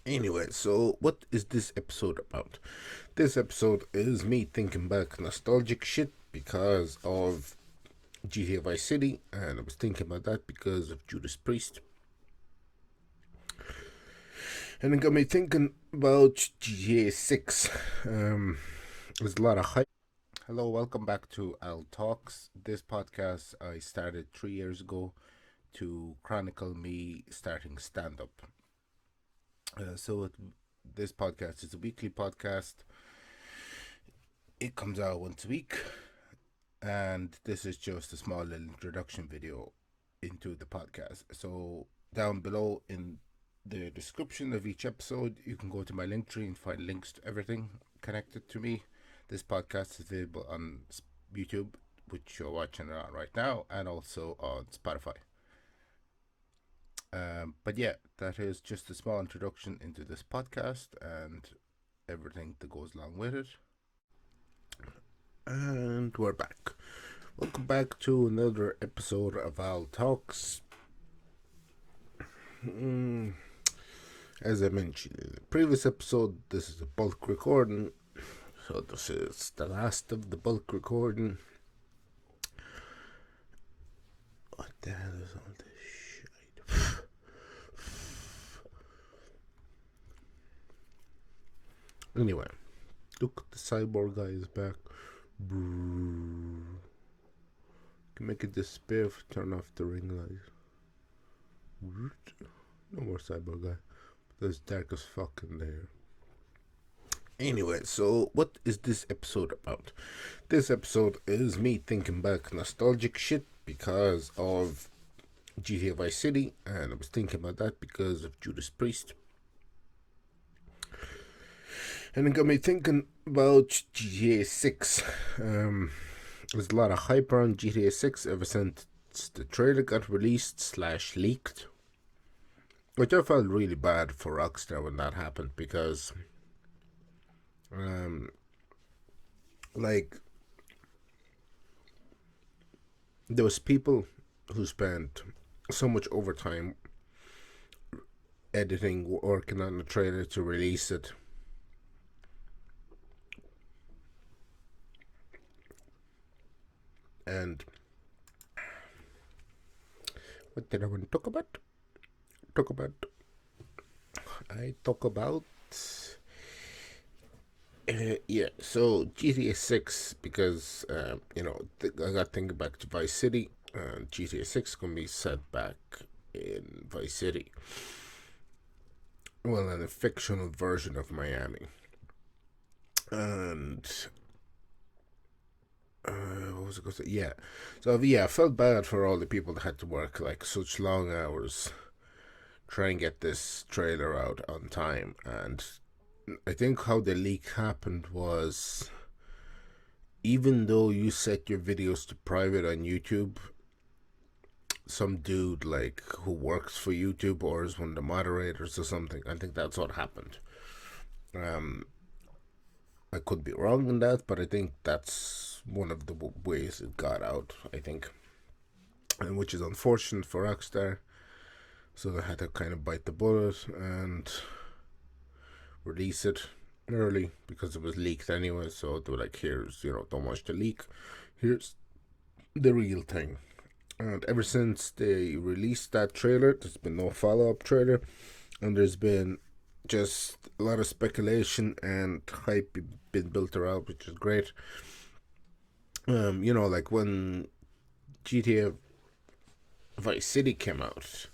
Anyway, so what is this episode about? This episode is me thinking back nostalgic shit because of GTA Vice City, and I was thinking about that because of Judas Priest. And it got me thinking about GTA 6. There's a lot of hype. Hello, welcome back to Al Talks. This podcast I started 3 years ago to chronicle me starting stand up. This podcast is a weekly podcast. It comes out once a week, and this is just a small little introduction video into the podcast. So down below in the description of each episode, you can go to my Linktree and find links to everything connected to me. This podcast is available on YouTube, which you're watching on right now, and also on Spotify. But yeah, that is just a small introduction into this podcast and everything that goes along with it. And we're back. Welcome back to another episode of Al Talks. As I mentioned in the previous episode, this is a bulk recording. So this is the last of the bulk recording. What the hell is all this shit? Anyway, look, the cyborg guy is back. Can make it disappear if I turn off the ring light. No more cyborg guy. It's dark as fuck in there. Anyway, so what is this episode about? This episode is me thinking back nostalgic shit because of GTA Vice City, and I was thinking about that because of Judas Priest. And it got me thinking about GTA 6. There's a lot of hype around GTA 6 ever since the trailer got released / leaked. Which I felt really bad for Rockstar when that happened because, there was people who spent so much overtime editing, working on the trailer to release it. And what did I want to talk about? I talk about so GTA 6 because I got thinking back to Vice City, and GTA 6 gonna be set back in Vice City. Well, in a fictional version of Miami, and what was I going to say? Yeah, so I felt bad for all the people that had to work like such long hours try and get this trailer out on time. And I think how the leak happened was, even though you set your videos to private on YouTube, some dude like who works for YouTube or is one of the moderators or something, I think that's what happened. I could be wrong in that, but I think that's one of the ways it got out, I think. And which is unfortunate for Rockstar. So they had to kind of bite the bullet and release it early because it was leaked anyway. So they were like, here's, don't watch the leak. Here's the real thing. And ever since they released that trailer, there's been no follow-up trailer. And there's been just a lot of speculation and hype been built around, which is great. Like when GTA Vice City came out,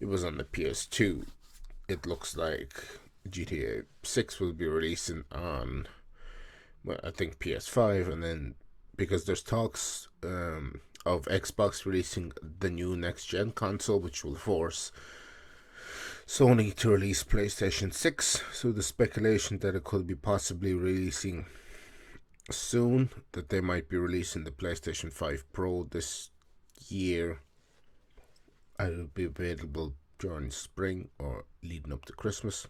it was on the PS2. It looks like GTA 6 will be releasing on, well, I think PS5, and then because there's talks of Xbox releasing the new next gen console, which will force Sony to release PlayStation 6. So the speculation that it could be possibly releasing soon, that they might be releasing the PlayStation 5 Pro this year. It'll be available during spring or leading up to Christmas.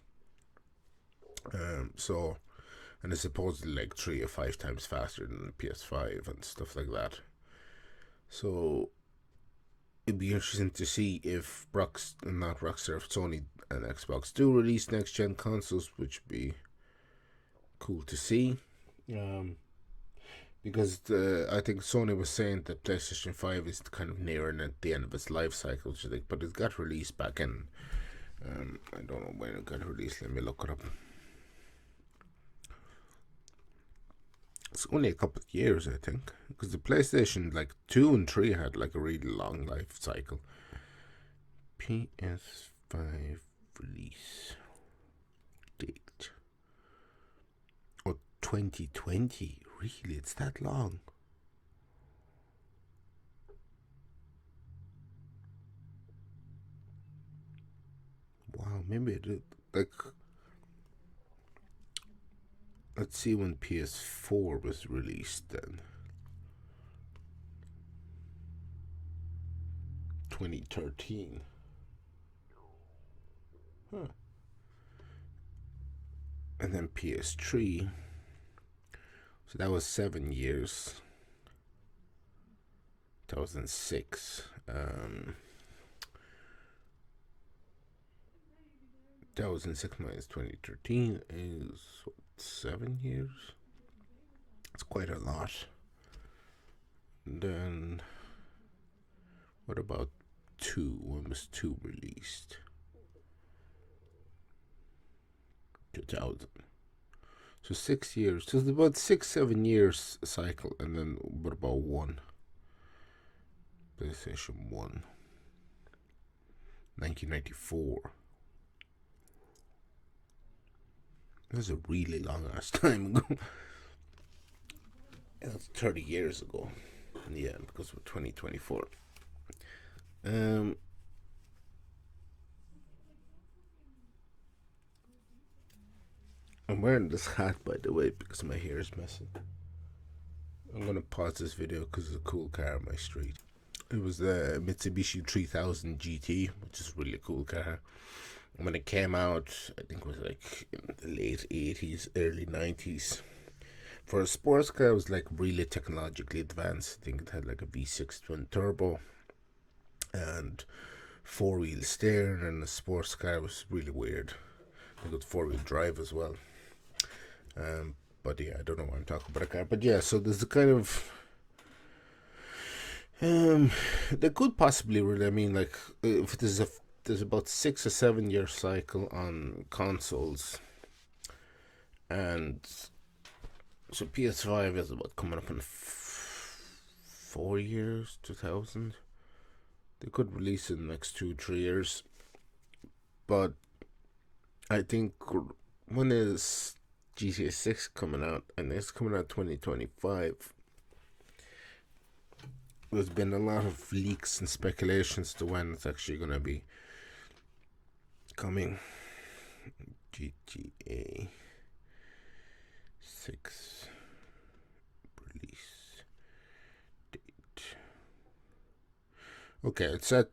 And it's supposedly like 3 or 5 times faster than the PS5 and stuff like that. So it'd be interesting to see if Sony and Xbox do release next gen consoles, which would be cool to see. Because I think Sony was saying that PlayStation 5 is kind of nearing at the end of its life cycle, which I think, but it got released back in. I don't know when it got released. Let me look it up. It's only a couple of years, I think, because the PlayStation 2 and 3 had a really long life cycle. PS5 release date. Oh, 2020. Really, it's that long? Wow, maybe it did. Let's see when PS4 was released then. 2013. Huh. And then PS3. So that was 7 years. 2006. 2006 minus 2013 is 7 years. It's quite a lot. And then what about 2? When was 2 released? 2000. So 6 years. So it's about 6-7 years cycle. And then what about 1? PlayStation 1. 1994. That was a really long ass time ago. That's 30 years ago. Yeah, because we're 2024. I'm wearing this hat, by the way, because my hair is messy. I'm gonna pause this video because it's a cool car on my street. It was the Mitsubishi 3000 GT, which is a really cool car. And when it came out, I think it was in the late 80s, early 90s. For a sports car, it was really technologically advanced. I think it had a V6 twin turbo and 4-wheel steering, and the sports car was really weird. I think it was 4-wheel drive as well. But yeah, I don't know why I'm talking about a car. But yeah, so there's a kind of they could possibly really. I mean, if there's about 6 or 7 year cycle on consoles, and so PS5 is about coming up in 4 years, 2000. They could release it in the next 2-3 years, but I think when is GTA 6 coming out, and it's coming out 2025. There's been a lot of leaks and speculations to when it's actually going to be coming. GTA 6 release date. Okay, it's set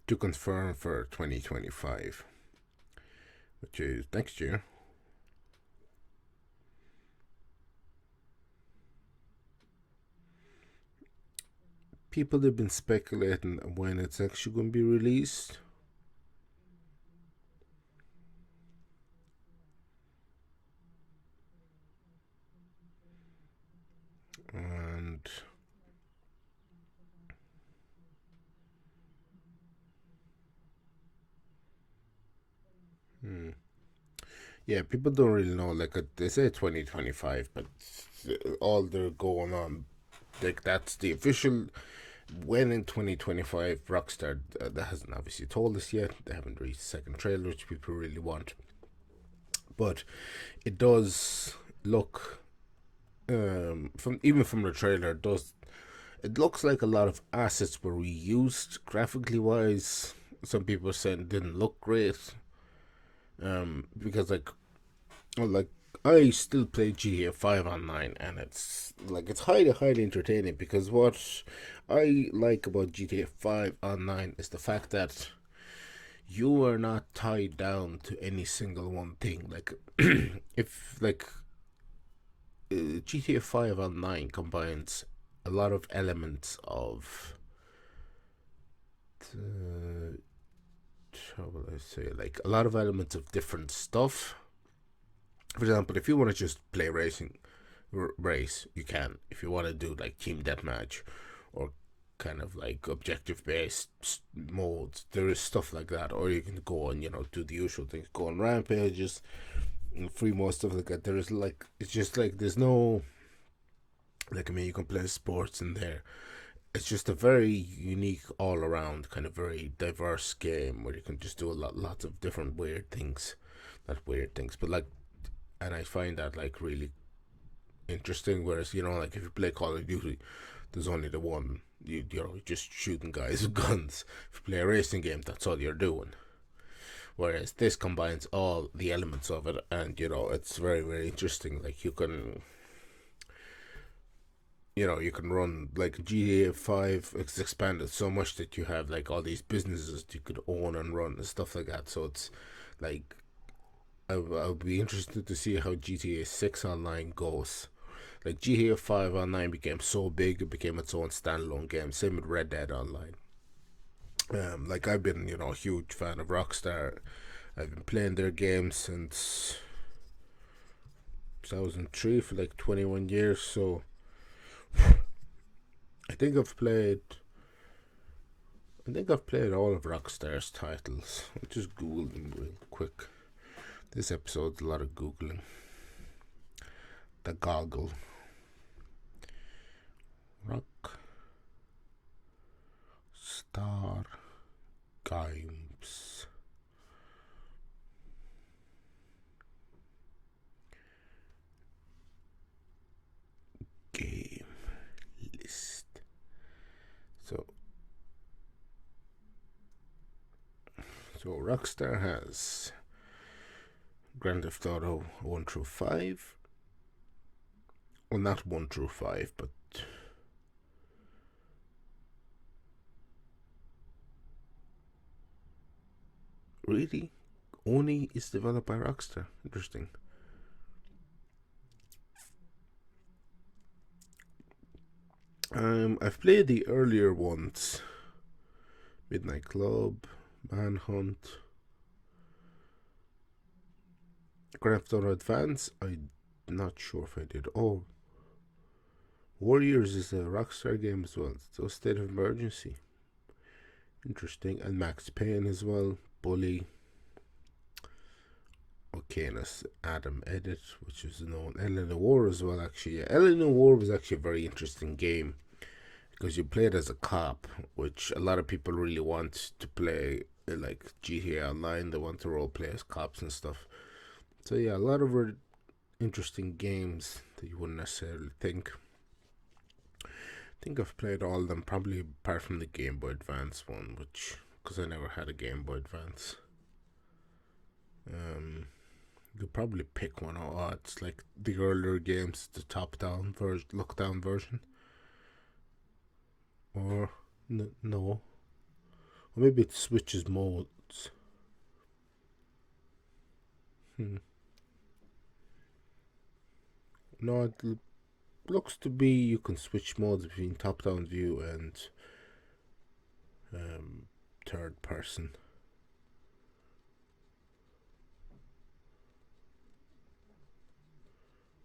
to confirm for 2025, which is next year. People have been speculating when it's actually going to be released. And yeah, people don't really know. They say 2025, but all they're going on, that's the official when in 2025. Rockstar that hasn't obviously told us yet. They haven't released a second trailer, which people really want. But it does look, from the trailer, it looks like a lot of assets were reused graphically wise. Some people are saying it didn't look great. Because I still play GTA 5 online, and it's highly entertaining, because what I like about GTA 5 online is the fact that you are not tied down to any single one thing. If GTA 5 online combines a lot of elements of the how will I say, like a lot of elements of different stuff. For example, if you want to just play race, you can. If you want to do like team deathmatch or kind of like objective based modes, there is stuff like that. Or you can go and do the usual things, go on rampages, and free mode stuff like that. There is like it's just like there's no like you can play sports in there. It's just a very unique, all around kind of very diverse game where you can just do lots of different weird things, not weird things, but like, and I find that like really interesting. Whereas like if you play Call of Duty, there's only the one. You're just shooting guys with guns. If you play a racing game, that's all you're doing. Whereas this combines all the elements of it, and it's very very interesting. Like you can run like GTA 5. It's expanded so much that you have like all these businesses you could own and run and stuff like that. So it's like I'll be interested to see how GTA 6 online goes. Like GTA 5 online became so big, it became its own standalone game. Same with Red Dead Online. Like I've been, a huge fan of Rockstar. I've been playing their games since 2003 for like 21 years. So I think I've played all of Rockstar's titles. I'll just Google them real quick. This episode's a lot of Googling. The Goggle. Rockstar Games. Game list. So Rockstar has Grand Theft Auto 1 through 5. Well, not 1 through 5, but really only is developed by Rockstar. Interesting. I've played the earlier ones. Midnight Club, Manhunt, Grand Theft Auto Advance. I'm not sure if I did. Oh, Warriors is a Rockstar game as well. So State of Emergency. Interesting. And Max Payne as well. Bully. Okayness, Adam Edit, which is known. Eleanor War as well, actually. Yeah, Eleanor War was actually a very interesting game because you played as a cop, which a lot of people really want to play like GTA Online. They want to role play as cops and stuff. So yeah, a lot of interesting games that you wouldn't necessarily think. I think I've played all of them, probably apart from the Game Boy Advance one, which because I never had a Game Boy Advance. You could probably pick one. Oh, it's like the earlier games, the top-down look-down version, or no, or maybe it switches modes. No, it looks to be you can switch modes between top-down view and third person.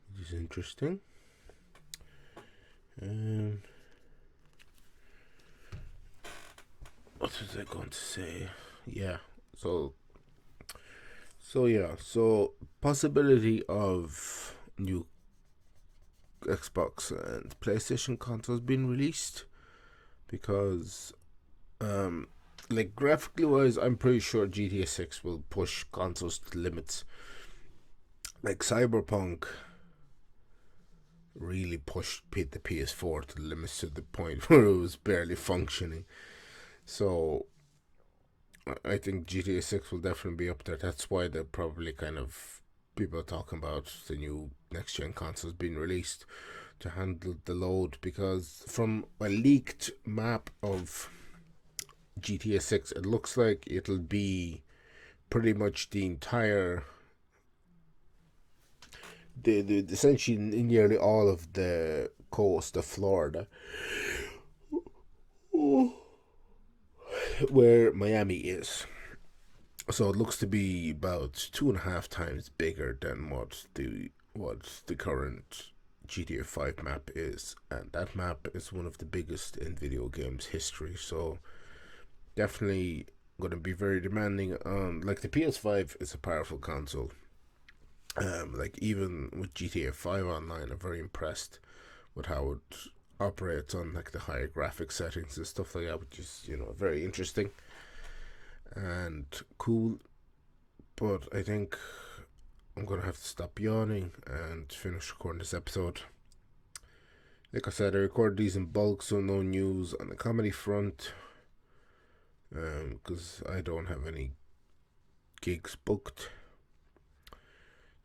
Which is interesting. What was I going to say? Yeah. So possibility of new Xbox and PlayStation consoles being released, because like graphically wise, I'm pretty sure GTA 6 will push consoles to the limits. Like Cyberpunk really pushed the PS4 to the limits, to the point where it was barely functioning. So I think GTA 6 will definitely be up there. That's why they're probably kind of people are talking about the new next gen consoles being released to handle the load, because from a leaked map of GTA 6, it looks like it'll be pretty much the entire the essentially in nearly all of the coast of Florida, where Miami is. So it looks to be about 2.5 times bigger than what the current GTA 5 map is, and that map is one of the biggest in video games history. So definitely going to be very demanding on, like, the PS5 is a powerful console. Like, even with GTA 5 online, I'm very impressed with how it operates on, like, the higher graphic settings and stuff like that, which is, very interesting and cool. But I think I'm gonna have to stop yawning and finish recording this episode. Like I said, I record these in bulk, so no news on the comedy front, because I don't have any gigs booked.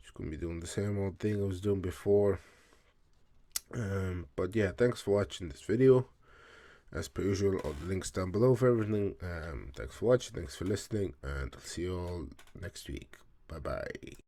Just gonna be doing the same old thing I was doing before. But yeah, thanks for watching this video. As per usual, all the links down below for everything. Thanks for watching, thanks for listening, and I'll see you all next week. Bye bye.